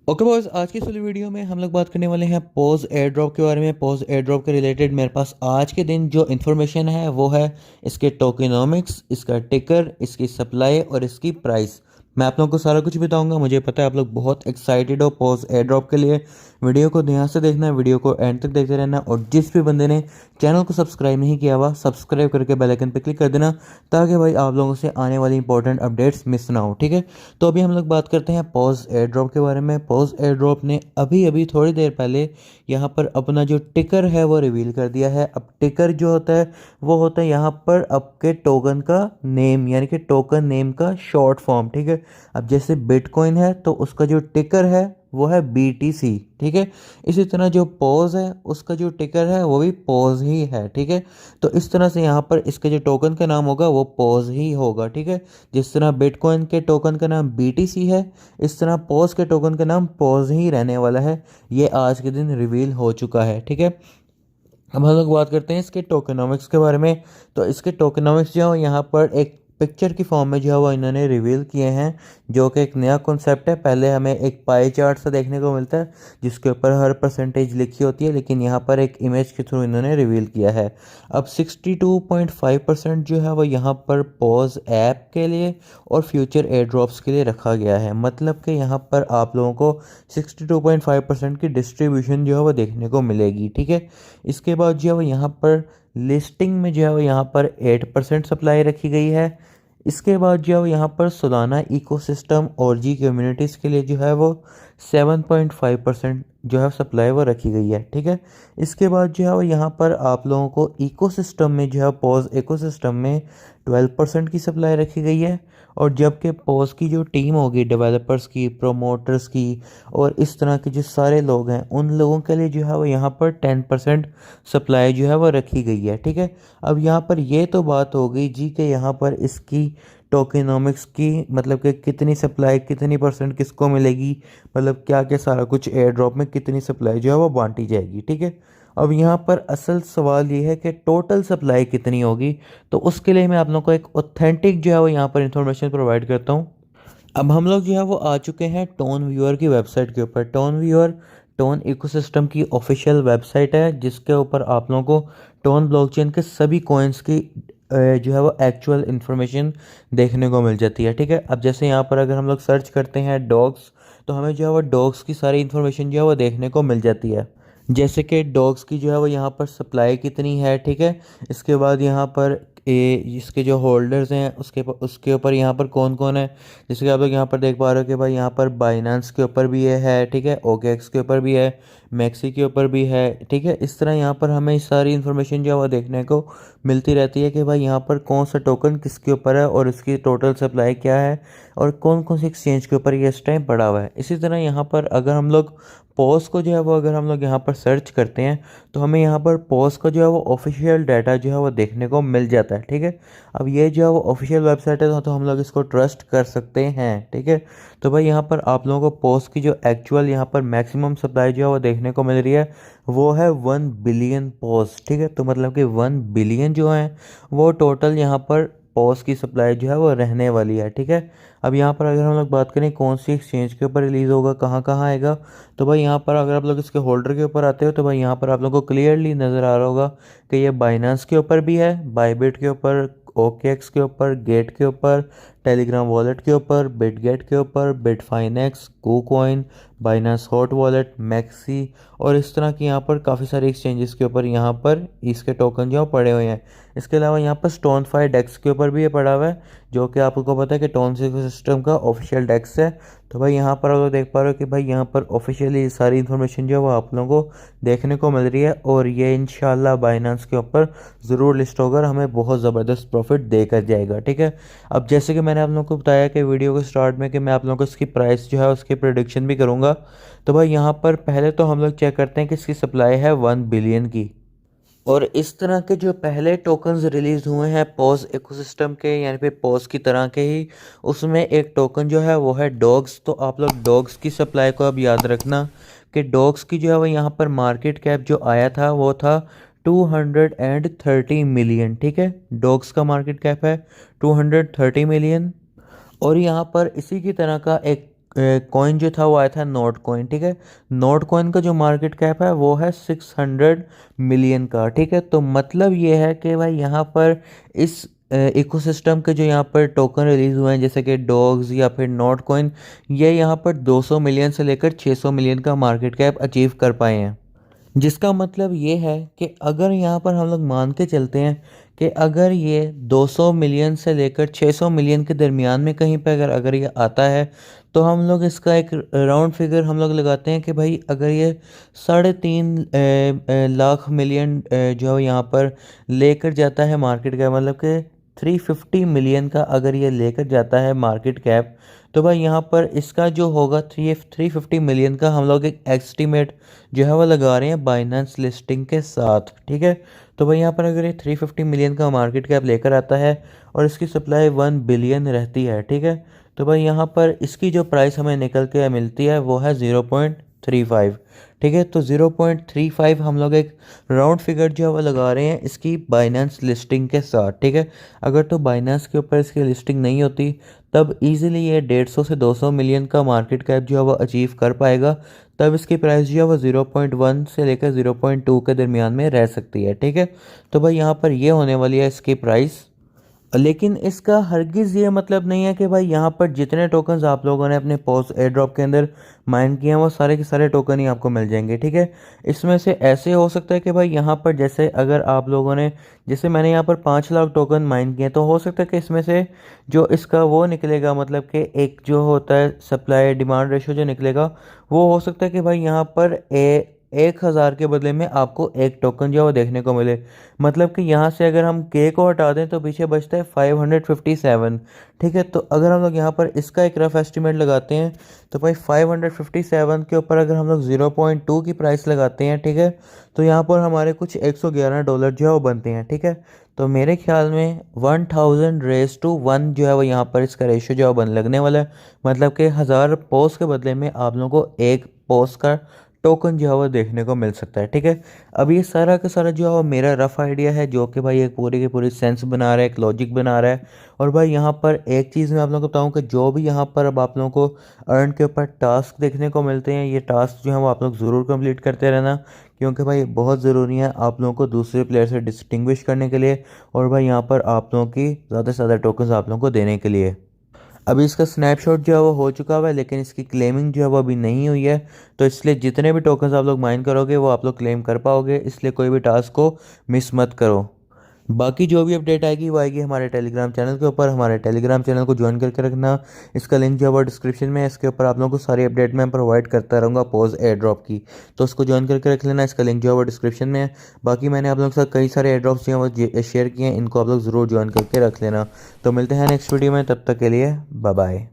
Okay boys, आज की इस वाली वीडियो में हम लोग बात करने वाले हैं पॉज एयर ड्रॉप के बारे में। पॉज एयर ड्रॉप के रिलेटेड मेरे पास आज के दिन जो इन्फॉर्मेशन है वो है इसके टोकेनोमिक्स, इसका टिकर, इसकी सप्लाई और इसकी प्राइस। मैं आप लोगों को सारा कुछ बताऊंगा। मुझे पता है आप लोग बहुत एक्साइटेड हो पॉज एयर ड्रॉप के लिए। वीडियो को ध्यान से देखना है, वीडियो को एंड तक देखते रहना, और जिस भी बंदे ने चैनल को सब्सक्राइब नहीं किया हुआ सब्सक्राइब करके बेल आइकन पर क्लिक कर देना, ताकि भाई आप लोगों से आने वाली इंपॉर्टेंट अपडेट्स मिस ना हो। ठीक है, तो अभी हम लोग बात करते हैं पॉज एयर ड्रॉप के बारे में। पॉज एयर ड्रॉप ने अभी अभी थोड़ी देर पहले यहाँ पर अपना जो टिकर है वो रिवील कर दिया है। अब टिकर जो होता है वो होता है यहाँ पर आपके टोकन का नेम, यानी कि टोकन नेम का शॉर्ट फॉर्म। ठीक है, अब जैसे बिटकॉइन है तो उसका जो टिकर है वो है BTC। ठीक है, इसी तरह जो पॉज है उसका जो टिकर है वो भी पॉज ही है। ठीक है, तो इस तरह से यहाँ पर इसके जो टोकन का नाम होगा वो पॉज ही होगा। ठीक है, जिस तरह बिटकॉइन के टोकन का नाम BTC है, इस तरह पॉज के टोकन का नाम पॉज ही रहने वाला है। ये आज के दिन रिवील हो चुका है। ठीक है, अब हम लोग बात करते हैं इसके टोकेनोमिक्स के बारे में। तो इसके टोकेनोमिक्स जो है यहाँ पर एक पिक्चर की फॉर्म में जो है वो इन्होंने रिवील किए हैं, जो कि एक नया कॉन्सेप्ट है। पहले हमें एक पाई चार्ट सा देखने को मिलता है जिसके ऊपर हर परसेंटेज लिखी होती है, लेकिन यहाँ पर एक इमेज के थ्रू इन्होंने रिवील किया है। अब 62.5% जो है वो यहाँ पर पॉज ऐप के लिए और फ्यूचर एयर ड्रॉप्स के लिए रखा गया है। मतलब कि यहाँ पर आप लोगों को 62.5% की डिस्ट्रीब्यूशन जो है वो देखने को मिलेगी। ठीक है, इसके बाद जो है वो यहाँ पर लिस्टिंग में जो है वो यहाँ पर 8% सप्लाई रखी गई है। इसके बाद जो है वो यहाँ पर सोलाना इकोसिस्टम और जी कम्युनिटीज़ के लिए जो है वो 7.5% जो है सप्लाई वो रखी गई है। ठीक है, इसके बाद जो है वो यहाँ पर आप लोगों को इकोसिस्टम में जो है पॉज इकोसिस्टम में 12% की सप्लाई रखी गई है। और जबकि पॉज की जो टीम होगी, डेवलपर्स की, प्रोमोटर्स की और इस तरह के जो सारे लोग हैं, उन लोगों के लिए जो है वो यहाँ पर 10% सप्लाई जो है वो रखी गई है। ठीक है, अब यहाँ पर ये तो बात हो गई जी कि यहाँ पर इसकी टोकेनोमिक्स की, मतलब कि कितनी सप्लाई कितनी परसेंट किसको मिलेगी, मतलब क्या क्या सारा कुछ एयर ड्रॉप में कितनी सप्लाई जो है वो बांटी जाएगी। ठीक है, अब यहाँ पर असल सवाल ये है कि टोटल सप्लाई कितनी होगी। तो उसके लिए मैं आप लोगों को एक ऑथेंटिक जो है वो यहाँ पर इंफॉर्मेशन प्रोवाइड करता हूँ। अब हम लोग जो है वो आ चुके हैं टोन व्यूअर की वेबसाइट के ऊपर। टोन व्यूअर टोन इकोसिस्टम की ऑफिशियल वेबसाइट है, जिसके ऊपर आप लोगों को टोन ब्लॉकचेन के सभी कॉइन्स की जो है वो एक्चुअल इन्फॉर्मेशन देखने को मिल जाती है। ठीक है, अब जैसे यहाँ पर अगर हम लोग सर्च करते हैं डॉग्स, तो हमें जो है वो डॉग्स की सारी इन्फॉर्मेशन जो है वो देखने को मिल जाती है। जैसे कि डॉग्स की जो है वो यहाँ पर सप्लाई कितनी है। ठीक है, इसके बाद यहाँ पर इसके जो होल्डर्स हैं उसके ऊपर यहाँ पर कौन कौन है। जैसे कि आप लोग यहाँ पर देख पा रहे हो कि भाई यहाँ पर बाइनेंस के ऊपर भी ये है। ठीक है, OKX के ऊपर भी है, मैक्सी के ऊपर भी है। ठीक है, इस तरह यहाँ पर हमें सारी इन्फॉर्मेशन जो है वो देखने को मिलती रहती है कि भाई यहाँ पर कौन सा टोकन किसके ऊपर है और इसकी टोटल सप्लाई क्या है और कौन कौन सी एक्सचेंज के ऊपर ये इस टाइम पड़ा हुआ है। इसी तरह यहाँ पर अगर हम लोग पॉज को जो है वो अगर हम लोग यहाँ पर सर्च करते हैं तो हमें यहाँ पर पॉज का जो है वो ऑफिशियल डाटा जो है वो देखने को मिल जाता है। ठीक है, अब ये जो है वो ऑफिशियल वेबसाइट है तो हम लोग इसको ट्रस्ट कर सकते हैं। ठीक है, तो भाई यहाँ पर आप लोगों को पॉज की जो एक्चुअल यहाँ पर मैक्सिमम सप्लाई जो है वो देखने को मिल रही है वो है 1 बिलियन पॉज। ठीक है, तो मतलब कि 1 बिलियन जो है वो टोटल यहाँ पर पॉज की सप्लाई जो है वो रहने वाली है। ठीक है, अब यहाँ पर अगर हम लोग बात करें कौन सी एक्सचेंज के ऊपर रिलीज़ होगा, कहाँ कहाँ आएगा, तो भाई यहाँ पर अगर आप लोग इसके होल्डर के ऊपर आते हो तो भाई यहाँ पर आप लोगों को क्लियरली नज़र आ रहा होगा कि ये बाइनेंस के ऊपर भी है, बाईबिट के ऊपर, OKX के ऊपर, गेट के ऊपर, टेलीग्राम वॉलेट के ऊपर, बिटगेट के ऊपर, Bitfinex, KuCoin, Binance hot wallet, MEXC और इस तरह की यहाँ पर काफ़ी सारे एक्सचेंजेस के ऊपर यहाँ पर इसके टोकन जो पड़े हुए हैं। इसके अलावा यहाँ पर स्टोनफाई डेक्स के ऊपर भी ये पड़ा हुआ है, जो कि आपको पता है कि टोन सिस्टम का ऑफिशियल डेक्स है। तो भाई यहाँ पर आप लोग देख पा रहे हो कि भाई यहाँ पर ऑफिशियली सारी इन्फॉर्मेशन जो है वो आप लोगों को देखने को मिल रही है और ये इंशाल्लाह बाइनेंस के ऊपर ज़रूर लिस्ट होकर हमें बहुत ज़बरदस्त प्रॉफिट देकर जाएगा। ठीक है, अब जैसे कि मैंने आप लोगों को बताया कि वीडियो के स्टार्ट में कि मैं आप लोगों को इसकी प्राइस जो है उसकी प्रेडिक्शन भी करूँगा। तो भाई यहाँ पर पहले तो हम लोग चेक करते हैं कि इसकी सप्लाई है 1 बिलियन की। और इस तरह के जो पहले टोकन्स रिलीज हुए हैं पॉज इकोसिस्टम के, यानी पे पॉज की तरह के ही, उसमें एक टोकन जो है वो है डॉग्स। तो आप लोग डॉग्स की सप्लाई को अब याद रखना कि डॉग्स की जो है वो यहाँ पर मार्केट कैप जो आया था वो था 230 मिलियन। ठीक है, डॉग्स का मार्केट कैप है 230 मिलियन। और यहाँ पर इसी की तरह का एक कॉइन जो था वो आया था नोट कॉइन, ठीक है। नोट कॉइन का जो मार्केट कैप है वो है 600 मिलियन का, ठीक है। तो मतलब ये है कि भाई यहाँ पर इस इकोसिस्टम के जो यहाँ पर टोकन रिलीज हुए हैं जैसे कि डॉग्स या फिर नोट कॉइन, ये यहाँ पर 200 मिलियन से लेकर 600 मिलियन का मार्केट कैप अचीव कर पाए हैं। जिसका मतलब ये है कि अगर यहाँ पर हम लोग मान के चलते हैं कि अगर ये 200 मिलियन से लेकर 600 मिलियन के दरमियान में कहीं पर अगर ये आता है, तो हम लोग इसका एक राउंड फिगर हम लोग लगाते हैं कि भाई अगर ये 3.5 लाख मिलियन जो है यहाँ पर लेकर जाता है मार्केट का, मतलब कि 350 मिलियन का अगर ये लेकर जाता है मार्केट कैप, तो भाई यहाँ पर इसका जो होगा 350 मिलियन का हम लोग एक एस्टीमेट जो है वो लगा रहे हैं बाइनेंस लिस्टिंग के साथ, ठीक है। तो भाई यहाँ पर अगर ये 350 मिलियन का मार्केट कैप लेकर आता है और इसकी सप्लाई 1 बिलियन रहती है, ठीक है। तो भाई यहाँ पर इसकी जो प्राइस हमें निकल के मिलती है वो है 0.35, ठीक है। तो 0.35 हम लोग एक राउंड फिगर जो है वो लगा रहे हैं इसकी बाइनेंस लिस्टिंग के साथ, ठीक है। अगर तो बाइनेंस के ऊपर इसकी लिस्टिंग नहीं होती तब इजीली ये 150 से 200 मिलियन का मार्केट कैप जो है वो अचीव कर पाएगा। तब इसकी प्राइस जो है वो 0.1 से लेकर 0.2 के दरमियान में रह सकती है, ठीक है। तो भाई यहाँ पर ये होने वाली है इसकी प्राइस। लेकिन इसका हरगिज़ ये मतलब नहीं है कि भाई यहाँ पर जितने टोकन्स आप लोगों ने अपने पोस्ट एयर ड्रॉप के अंदर माइन किए हैं वो सारे के सारे टोकन ही आपको मिल जाएंगे, ठीक है। इसमें से ऐसे हो सकता है कि भाई यहाँ पर जैसे अगर आप लोगों ने, जैसे मैंने यहाँ पर 5 लाख टोकन माइन किए, तो हो सकता है कि इसमें से जो इसका वो निकलेगा, मतलब कि एक जो होता है सप्लाई डिमांड रेशो जो निकलेगा, वो हो सकता है कि भाई यहाँ पर 1,000 के बदले में आपको एक टोकन जो है वो देखने को मिले। मतलब कि यहाँ से अगर हम के को हटा दें तो पीछे बचता है 557, ठीक है। तो अगर हम लोग यहाँ पर इसका एक रफ एस्टिमेट लगाते हैं तो भाई 557 के ऊपर अगर हम लोग 0.2 की प्राइस लगाते हैं, ठीक है, तो यहाँ पर हमारे कुछ $111 जो है वो बनते हैं, ठीक है। तो मेरे ख्याल में 1000 रेज़ टू 1 जो है वो यहाँ पर इसका रेशो जो है बन लगने वाला है। मतलब कि 1000 पोस्ट के बदले में आप लोगों को एक पोस्ट का टोकन जो है वो देखने को मिल सकता है, ठीक है। अब ये सारा का सारा जो है वो मेरा रफ आइडिया है जो कि भाई एक पूरी की पूरी सेंस बना रहा है, एक लॉजिक बना रहा है। और भाई यहाँ पर एक चीज़ मैं आप लोगों को बताऊँ कि जो भी यहाँ पर अब आप लोगों को अर्न के ऊपर टास्क देखने को मिलते हैं, ये टास्क जो है वो आप लोग ज़रूर कंप्लीट करते रहना, क्योंकि भाई बहुत ज़रूरी है आप लोगों को दूसरे प्लेयर से डिस्टिंग्विश करने के लिए, और भाई यहाँ पर आप लोगों की ज़्यादा से ज़्यादा टोकन्स आप लोगों को देने के लिए। अभी इसका स्नैपशॉट जो है वो हो चुका हुआ है, लेकिन इसकी क्लेमिंग जो है वो अभी नहीं हुई है। तो इसलिए जितने भी टोकन्स आप लोग माइन करोगे वो आप लोग क्लेम कर पाओगे, इसलिए कोई भी टास्क को मिस मत करो। बाकी जो भी अपडेट आएगी वो आएगी हमारे टेलीग्राम चैनल के ऊपर। हमारे टेलीग्राम चैनल को ज्वाइन करके रखना, इसका लिंक जो है वो डिस्क्रिप्शन में है। इसके ऊपर आप लोगों को सारी अपडेट मैं प्रोवाइड करता रहूँगा पोज एयर ड्रॉप की, तो उसको ज्वाइन करके रख लेना। इसका लिंक जो है वो डिस्क्रिप्शन में है। बाकी मैंने आप लोगों के साथ कई सारे एयर ड्रॉप्स जो हैं वो शेयर किए हैं, इनको आप लोग ज़रूर ज्वाइन करके रख लेना। तो मिलते हैं नेक्स्ट वीडियो में, तब तक के लिए बाय बाय।